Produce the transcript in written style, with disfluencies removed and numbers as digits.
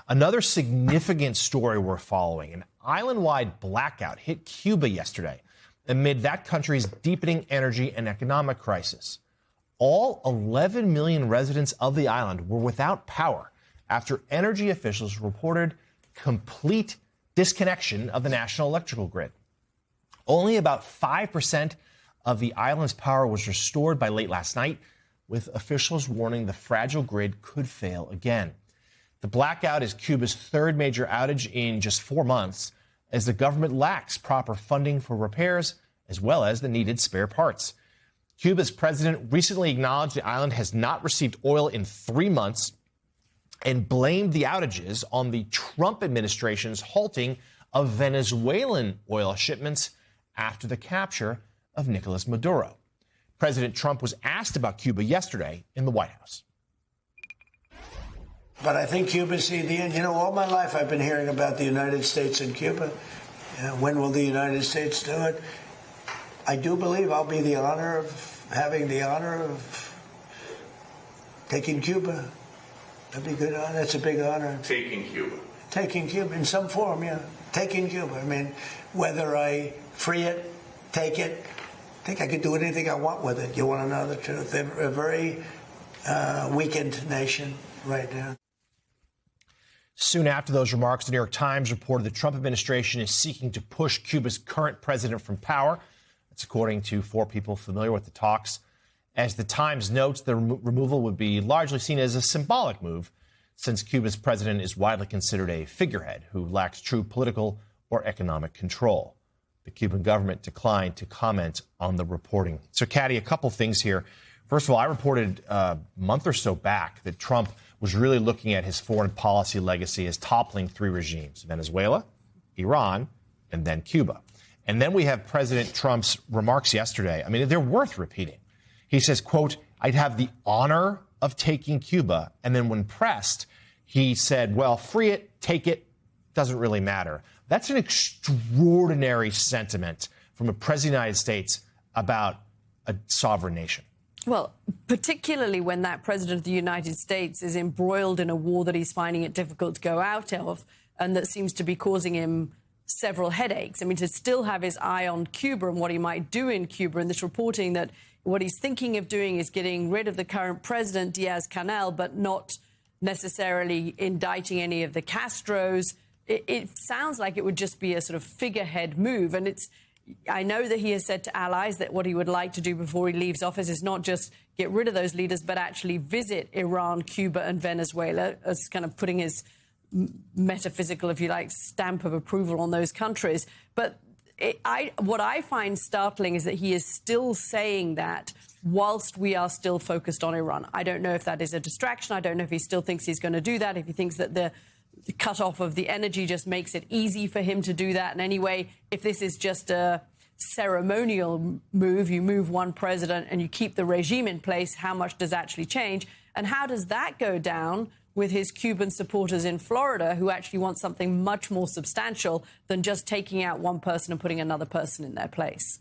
Another significant story we're following: an island-wide blackout hit Cuba yesterday amid that country's deepening energy and economic crisis. All 11 million residents of the island were without power after energy officials reported complete disconnection of the national electrical grid. Only about 5% of the island's power was restored by late last night, with officials warning the fragile grid could fail again. The blackout is Cuba's third major outage in just 4 months, as the government lacks proper funding for repairs as well as the needed spare parts. Cuba's president recently acknowledged the island has not received oil in 3 months and blamed the outages on the Trump administration's halting of Venezuelan oil shipments after the capture of Nicolas Maduro. President Trump was asked about Cuba yesterday in the White House. But I think Cuba's the end. You know, all my life I've been hearing about the United States and Cuba. When will the United States do it? I do believe I'll be having the honor of taking Cuba. That'd be good. That's a big honor. Taking Cuba. Taking Cuba in some form, yeah. Taking Cuba. I mean, whether I free it, take it, I think I could do anything I want with it. You want to know the truth? They're a very weakened nation right now. Soon after those remarks, the New York Times reported the Trump administration is seeking to push Cuba's current president from power. That's according to 4 people familiar with the talks. As the Times notes, the removal would be largely seen as a symbolic move, since Cuba's president is widely considered a figurehead who lacks true political or economic control. The Cuban government declined to comment on the reporting. So, Caddy, a couple things here. First of all, I reported a month or so back that Trump was really looking at his foreign policy legacy as toppling 3 regimes: Venezuela, Iran, and then Cuba. And then we have President Trump's remarks yesterday. I mean, they're worth repeating. He says, quote, "I'd have the honor of taking Cuba." And then when pressed, he said, well, free it, take it, doesn't really matter. That's an extraordinary sentiment from a president of the United States about a sovereign nation. Well, particularly when that president of the United States is embroiled in a war that he's finding it difficult to go out of and that seems to be causing him several headaches. I mean, to still have his eye on Cuba and what he might do in Cuba, and this reporting that what he's thinking of doing is getting rid of the current president, Diaz-Canel, but not necessarily indicting any of the Castros. It sounds like it would just be a sort of figurehead move. And I know that he has said to allies that what he would like to do before he leaves office is not just get rid of those leaders, but actually visit Iran, Cuba and Venezuela, as kind of putting his metaphysical, if you like, stamp of approval on those countries. But what I find startling is that he is still saying that whilst we are still focused on Iran. I don't know if that is a distraction. I don't know if he still thinks he's going to do that, if he thinks that the cut-off of the energy just makes it easy for him to do that. And anyway, if this is just a ceremonial move, you move one president and you keep the regime in place, how much does actually change? And how does that go down with his Cuban supporters in Florida, who actually want something much more substantial than just taking out one person and putting another person in their place?